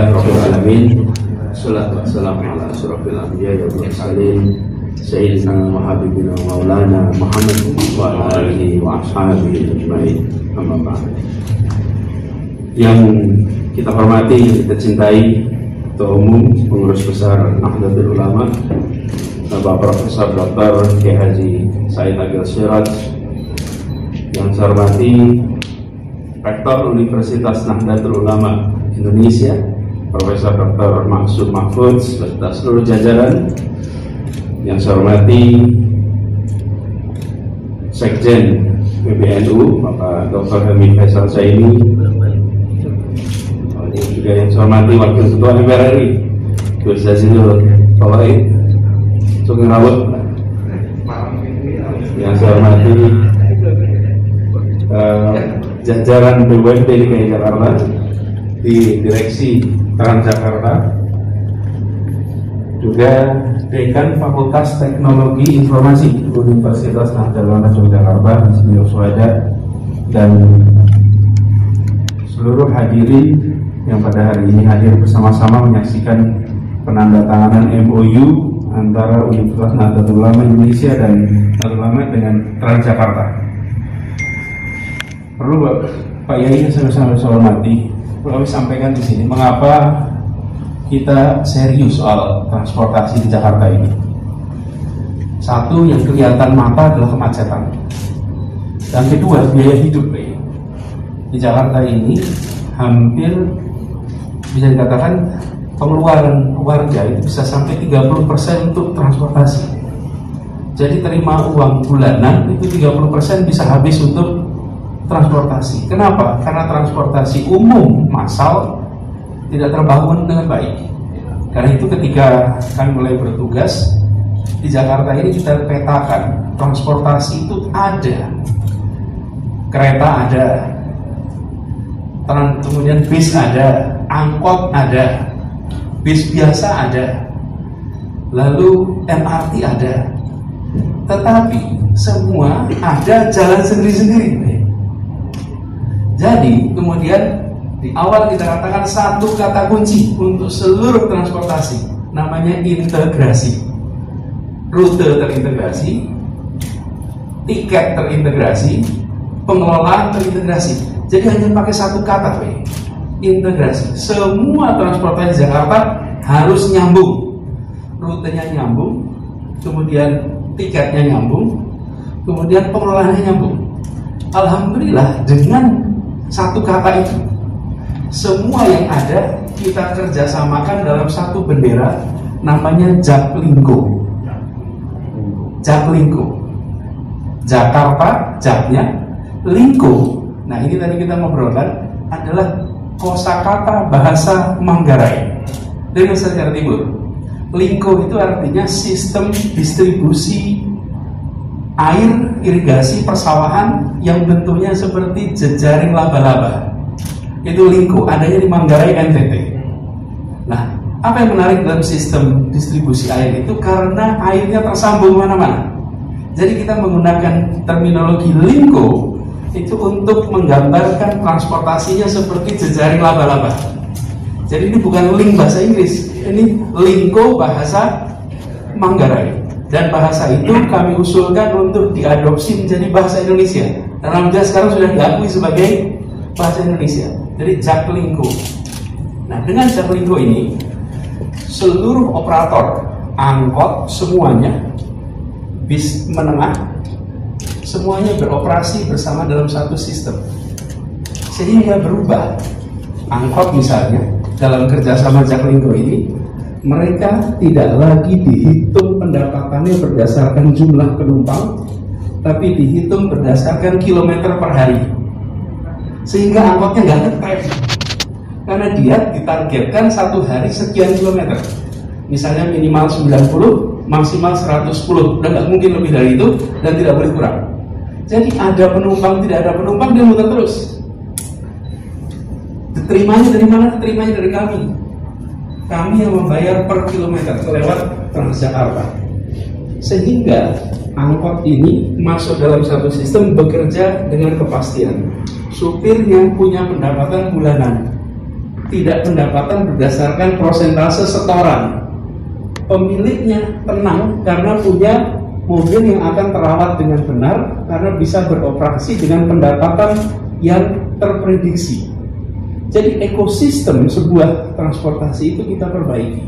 Alhamdulillahirrahmanirrahim. Salatu wassalamu ala asyrafil anbiya'i wal mursalin Sayyidina wa habibina maulana Muhammad wa ala alihi wa ashabihi ajma'in. Amma ba'd. Yang kita hormati, kita cintai Ketua Umum Pengurus Besar Nahdlatul Ulama Bapak Profesor Dr. Kiai Haji Said Agil Siraj, yang saya hormati Rektor Universitas Nahdlatul Ulama Indonesia Profesor Dr. Maksud Mahfud serta seluruh jajaran, yang saya hormati Sekjen PBNU Bapak Dr. Hamid Faisal Zaini, juga yang saya hormati Wakil Ketua MPR RI Gus Jazilul Fawait Sugeng Rawut, yang saya hormati jajaran BUMD DKI Jakarta di Direksi Transjakarta, juga Dekan Fakultas Teknologi Informasi Universitas Nahdlatul Ulama Yogyakarta, Insinyur Suhada, dan seluruh hadirin yang pada hari ini hadir bersama-sama menyaksikan penandatanganan MOU antara Universitas Nahdlatul Ulama Indonesia dan Nahdlatul Ulama dengan Transjakarta. Perlu Pak Yai sama-sama saya hormati, perlu kami sampaikan di sini mengapa kita serius soal transportasi di Jakarta ini. Satu, yang kelihatan mata adalah kemacetan. Dan kedua, biaya hidup di Jakarta ini hampir bisa dikatakan pengeluaran warga itu bisa sampai 30% untuk transportasi. Jadi terima uang bulanan itu 30% bisa habis untuk transportasi. Kenapa? Karena transportasi umum massal tidak terbangun dengan baik. Karena itu ketika kami mulai bertugas di Jakarta ini, kita petakan transportasi itu ada, kereta ada, kemudian bis ada, angkot ada, bis biasa ada, lalu MRT ada, tetapi semua ada jalan sendiri-sendiri. Jadi kemudian di awal kita katakan satu kata kunci untuk seluruh transportasi, namanya integrasi. Rute terintegrasi, tiket terintegrasi, pengelolaan terintegrasi. Jadi hanya pakai satu kata, integrasi. Semua transportasi Jakarta harus nyambung, rutenya nyambung, kemudian tiketnya nyambung, kemudian pengelolaannya nyambung. Alhamdulillah dengan satu kata itu, semua yang ada kita kerjasamakan dalam satu bendera, namanya Jaklingko. Jaklingko, Jakarta, Jaknya, Lingko. Nah ini tadi kita ngobrolkan adalah kosakata bahasa Manggarai dari Nusa Tenggara Timur. Lingko itu artinya sistem distribusi air irigasi persawahan yang bentuknya seperti jejaring laba-laba. Itu Lingko, adanya di Manggarai, NTT. Nah, apa yang menarik dalam sistem distribusi air itu karena airnya tersambung mana-mana. Jadi kita menggunakan terminologi Lingko itu untuk menggambarkan transportasinya seperti jejaring laba-laba. Jadi ini bukan link bahasa Inggris, ini Lingko bahasa Manggarai. Dan bahasa itu kami usulkan untuk diadopsi menjadi bahasa Indonesia. Dan alhamdulillah sekarang sudah diakui sebagai bahasa Indonesia. Jadi Jaklingko. Nah dengan Jaklingko ini, seluruh operator angkot semuanya, bis menengah, semuanya beroperasi bersama dalam satu sistem. Sehingga berubah. Angkot misalnya, dalam kerjasama Jaklingko ini, mereka tidak lagi dihitung pendapatannya berdasarkan jumlah penumpang, tapi dihitung berdasarkan kilometer per hari. Sehingga angkotnya nggak ngetem, karena dia ditargetkan satu hari sekian kilometer. Misalnya minimal 90, maksimal 110, udah nggak mungkin lebih dari itu dan tidak boleh kurang. Jadi ada penumpang, tidak ada penumpang, dia muter terus. Diterimanya dari mana? Diterimanya dari kami. Kami yang membayar per kilometer lewat Transjakarta. Sehingga angkot ini masuk dalam satu sistem, bekerja dengan kepastian. Supirnya punya pendapatan bulanan. tidak pendapatan berdasarkan prosentase setoran. Pemiliknya tenang karena punya mobil yang akan terawat dengan benar, karena bisa beroperasi dengan pendapatan yang terprediksi. Jadi ekosistem sebuah transportasi itu kita perbaiki.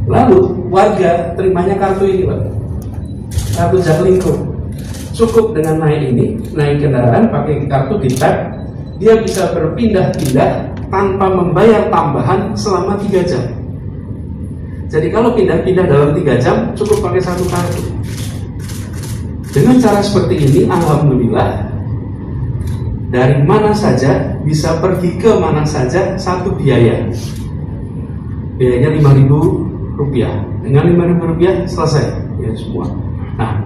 Lalu warga terimanya kartu ini, Pak, kartu Jaklingko. Cukup dengan naik kendaraan pakai kartu di tap, dia bisa berpindah-pindah tanpa membayar tambahan selama 3 jam. Jadi kalau pindah-pindah dalam 3 jam cukup pakai satu kartu. Dengan cara seperti ini, alhamdulillah, dari mana saja bisa pergi ke mana saja satu biaya. Biayanya Rp5.000. Dengan Rp5.000 selesai ya semua. Nah,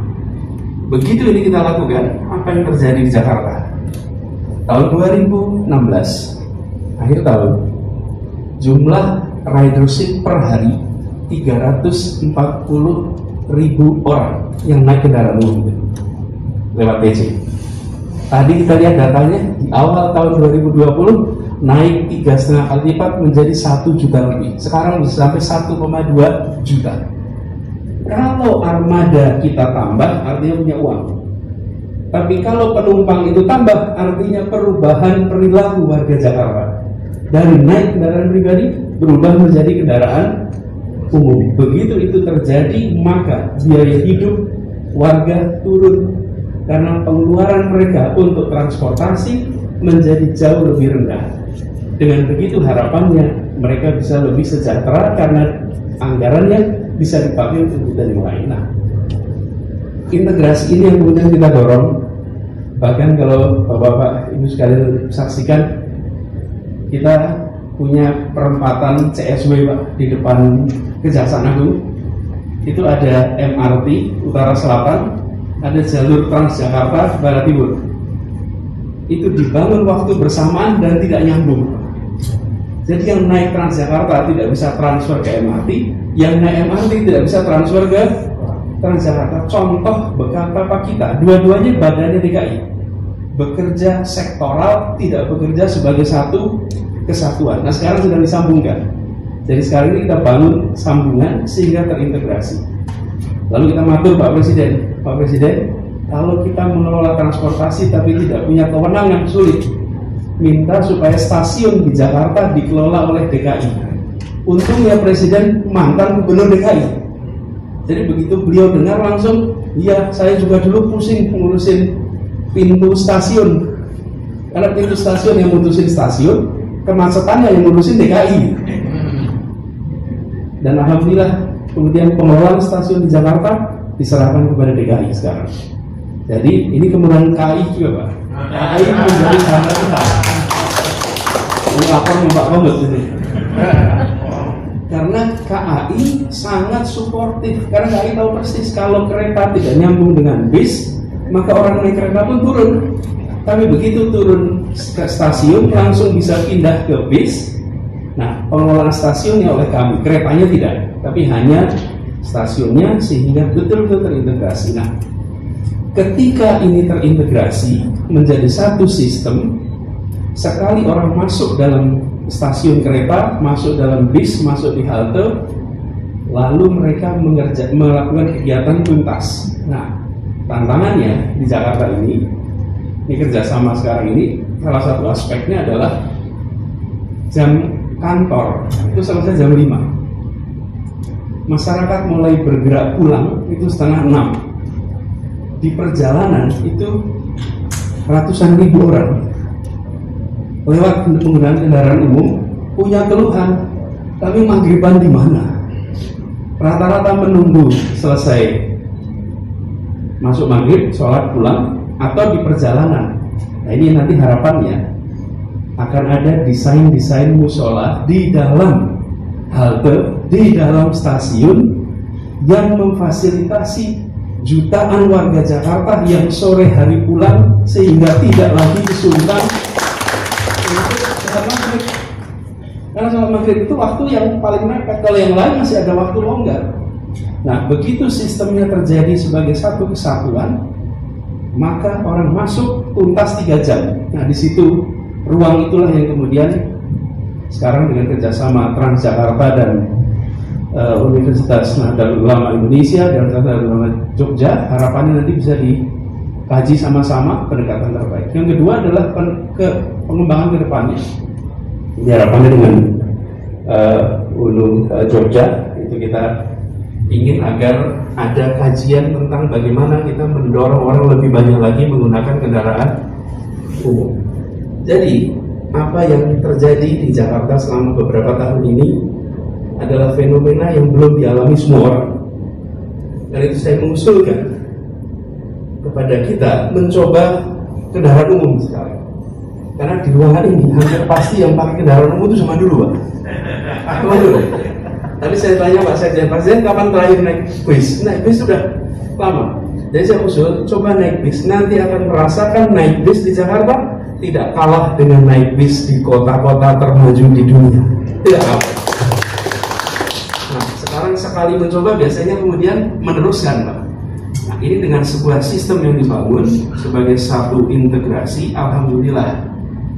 begitu ini kita lakukan, apa yang terjadi di Jakarta? Tahun 2016, akhir tahun, jumlah ridership per hari 340.000 orang yang naik kendaraan umum lewat TC. Tadi kita lihat datanya, di awal tahun 2020 naik 3,5 kali lipat menjadi 1 juta lebih. Sekarang bisa sampai 1,2 juta. Kalau armada kita tambah, artinya punya uang. Tapi kalau penumpang itu tambah, artinya perubahan perilaku warga Jakarta. Dari naik kendaraan pribadi berubah menjadi kendaraan umum. Begitu itu terjadi, maka biaya hidup warga turun, karena pengeluaran mereka untuk transportasi menjadi jauh lebih rendah. Dengan begitu harapannya mereka bisa lebih sejahtera karena anggarannya bisa dipakai untuk kebutuhan yang lain. Nah, integrasi ini yang kemudian kita dorong. Bahkan kalau Bapak-Bapak Ibu sekalian saksikan, kita punya perempatan CSW, Pak, di depan Kejaksaan Agung. Itu ada MRT Utara Selatan, ada jalur Transjakarta Barat Timur. Itu dibangun waktu bersamaan dan tidak nyambung. Jadi yang naik Transjakarta tidak bisa transfer ke MRT, yang naik MRT tidak bisa transfer ke Transjakarta. Contoh betapa kita, dua-duanya badannya DKI, bekerja sektoral, tidak bekerja sebagai satu kesatuan. Nah, sekarang sudah disambungkan. Jadi sekarang ini kita bangun sambungan sehingga terintegrasi. Lalu kita matur Pak Presiden, kalau kita mengelola transportasi tapi tidak punya kewenangan, sulit. Minta supaya stasiun di Jakarta dikelola oleh DKI. Untungnya Presiden mantan Gubernur DKI. Jadi begitu beliau dengar langsung, iya, saya juga dulu pusing ngurusin pintu stasiun. Karena pintu stasiun yang mutusin stasiun, kemacetannya yang ngurusin DKI. Dan alhamdulillah kemudian pengelolaan stasiun di Jakarta diserahkan kepada DKI sekarang. Jadi ini kemudian KAI juga, Pak. KAI menjadi sahabat kita. Ini lapor Mbak Komet ini. Karena KAI sangat suportif. Karena KAI tahu persis kalau kereta tidak nyambung dengan bis, maka orang naik kereta pun turun. Tapi begitu turun ke stasiun langsung bisa pindah ke bis. Nah, pengelolaan stasiunnya oleh kami, keretanya tidak, tapi hanya stasiunnya, sehingga betul-betul terintegrasi. Nah, ketika ini terintegrasi menjadi satu sistem, sekali orang masuk dalam stasiun kereta, masuk dalam bis, masuk di halte, lalu mereka melakukan kegiatan tuntas. Nah, tantangannya di Jakarta ini kerjasama sekarang ini, salah satu aspeknya adalah jam kantor itu selesai jam 5. Masyarakat mulai bergerak pulang itu setengah 6. Di perjalanan itu ratusan ribu orang lewat menggunakan kendaraan umum punya keluhan, tapi maghriban di mana? Rata-rata menunggu selesai masuk maghrib, sholat pulang, atau di perjalanan. Nah, ini nanti harapannya akan ada desain-desain musola di dalam halte, di dalam stasiun yang memfasilitasi jutaan warga Jakarta yang sore hari pulang, sehingga tidak lagi kesulitan untuk sholat maghrib. Karena sholat maghrib itu waktu yang paling mepet, kalau yang lain masih ada waktu longgar. Nah, begitu sistemnya terjadi sebagai satu kesatuan, maka orang masuk tuntas 3 jam. Nah, di situ ruang itulah yang kemudian sekarang dengan kerjasama Transjakarta dan Universitas Nahdlatul Ulama Indonesia dan Nahdlatul Ulama Jogja, harapannya nanti bisa dikaji sama-sama pendekatan terbaik. Yang kedua adalah pengembangan ke depannya. Ini harapannya dengan UNU Jogja itu kita ingin agar ada kajian tentang bagaimana kita mendorong orang lebih banyak lagi menggunakan kendaraan umum. Jadi apa yang terjadi di Jakarta selama beberapa tahun ini adalah fenomena yang belum dialami semua orang. Dan itu saya mengusulkan kepada kita mencoba kendaraan umum sekarang. Karena di ruangan ini hampir pasti yang pakai kendaraan umum itu sama dulu, Pak. Dulu. Tapi saya tanya Pak Sekjen, kapan terakhir naik bis? Naik bis sudah lama. Jadi saya usul, coba naik bis. Nanti akan merasakan naik bis di Jakarta tidak kalah dengan naik bis di kota-kota termaju di dunia. Tidak kalah. Nah, sekarang sekali mencoba biasanya kemudian meneruskan, Pak. Nah, ini dengan sebuah sistem yang dibangun sebagai satu integrasi, alhamdulillah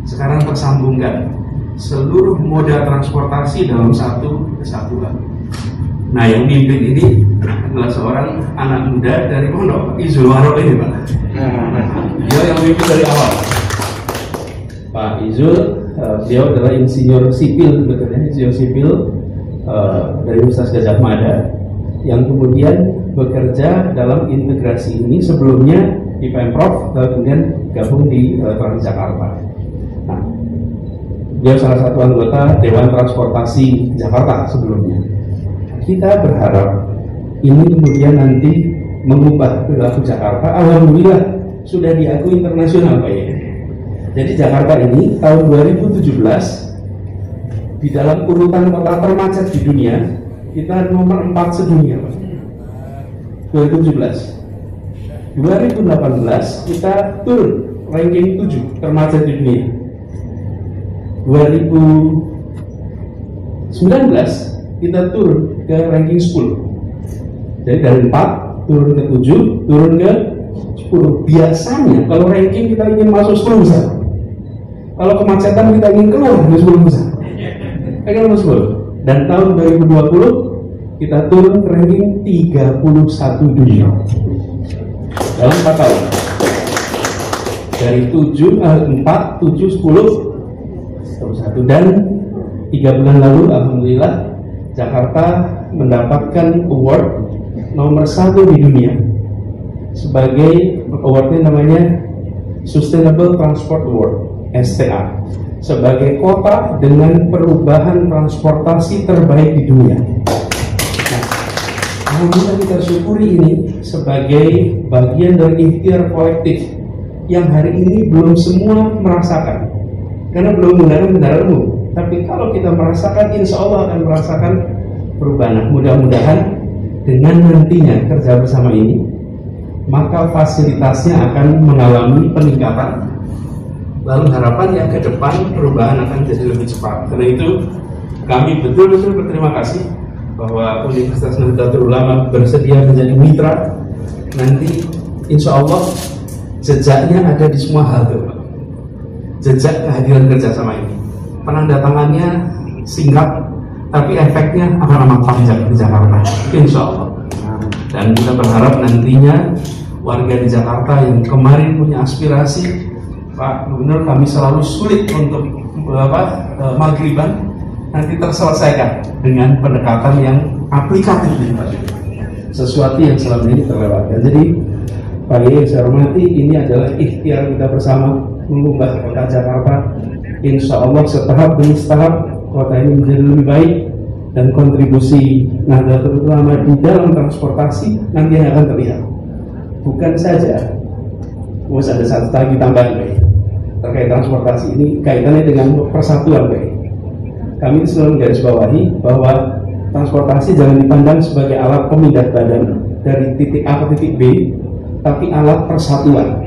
sekarang tersambungkan seluruh moda transportasi dalam satu kesatuan. Nah, yang mimpin ini adalah seorang anak muda dari Pondok Izul Warok ini, Pak. Dia yang mimpin dari awal. Pak Izul, beliau adalah insinyur sipil, sebetulnya insinyur sipil dari Universitas Gadjah Mada, yang kemudian bekerja dalam integrasi ini sebelumnya di Pemprov, kemudian gabung di Transjakarta. Nah, dia salah satu anggota Dewan Transportasi Jakarta sebelumnya. Kita berharap ini kemudian nanti mengubah perilaku Jakarta. Alhamdulillah sudah diakui internasional, Pak ya. Jadi Jakarta ini tahun 2017 di dalam urutan kota termacet di dunia kita nomor 4 sedunia, Pak. 2017. 2018 kita turun ranking 7 termacet di dunia. 2019 kita turun ke ranking 10. Jadi dari 4 turun ke 7, turun ke 10. Biasanya kalau ranking kita ingin masuk 10 besar. Kalau kemacetan kita ingin keluar dari 10 besar. Kita masuk 10. Dan tahun 2020 kita turun ke ranking 31 dunia. Dalam 4 tahun. Dari 4, 7, 10 1. Dan 3 bulan lalu alhamdulillah Jakarta mendapatkan award nomor 1 di dunia sebagai awardnya namanya Sustainable Transport Award STA, sebagai kota dengan perubahan transportasi terbaik di dunia. Nah, alhamdulillah kita syukuri ini sebagai bagian dari ikhtiar kolektif yang hari ini belum semua merasakan karena belum menggunakan kendaraan umum. Tapi kalau kita merasakan, insya Allah akan merasakan perubahan. Nah, mudah-mudahan dengan nantinya kerja bersama ini, maka fasilitasnya akan mengalami peningkatan. Lalu harapannya ke depan perubahan akan jadi lebih cepat. Karena itu kami betul-betul berterima kasih bahwa Universitas Nahdlatul Ulama bersedia menjadi mitra. Nanti insya Allah jejaknya ada di semua hal, Pak. Jejak kehadiran kerjasama ini. Penandatangannya singkat, tapi efeknya akan amat panjang di Jakarta, insya Allah. Dan kita berharap nantinya warga di Jakarta yang kemarin punya aspirasi, Pak Gubernur, kami selalu sulit untuk maghriban, nanti terselesaikan dengan pendekatan yang aplikatif, sesuatu yang selama ini terlewatkan. Jadi Pak Yai, saya hormati, ini adalah ikhtiar kita bersama mengubah kota Jakarta. Insya Allah setahap demi setahap kota ini menjadi lebih baik, dan kontribusi Nahdlatul Ulama di dalam transportasi nanti akan terlihat. Bukan saja, ada satu lagi tambahan, Pak, terkait transportasi ini kaitannya dengan persatuan, Pak. Kami selalu garisbawahi bahwa transportasi jangan dipandang sebagai alat pemindah badan dari titik A ke titik B, tapi alat persatuan.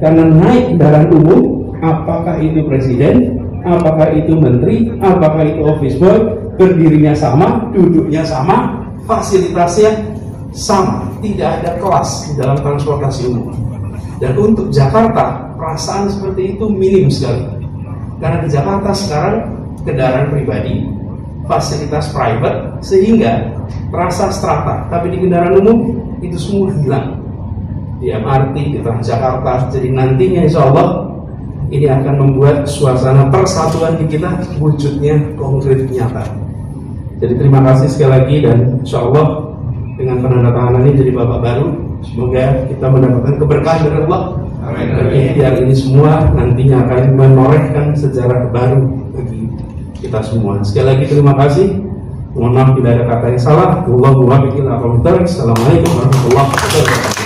Karena naik kendaraan umum, apakah itu presiden, apakah itu menteri, apakah itu office boy, berdirinya sama, duduknya sama, fasilitasnya sama, tidak ada kelas di dalam transportasi umum. Dan untuk Jakarta, perasaan seperti itu minim sekali. Karena di Jakarta sekarang kendaraan pribadi, fasilitas private, sehingga terasa strata. Tapi di kendaraan umum itu semua hilang. Di MRT, di Transjakarta. Jadi nantinya insya Allah ini akan membuat suasana persatuan di kita wujudnya konkret nyata. Jadi terima kasih sekali lagi, dan insya Allah dengan penandatanganan ini jadi babak baru. Semoga kita mendapatkan keberkahan dari Allah. Biar ini semua nantinya akan menorehkan sejarah baru bagi kita semua. Sekali lagi terima kasih. Mohon maaf bila ada kata yang salah. Assalamualaikum warahmatullahi wabarakatuh.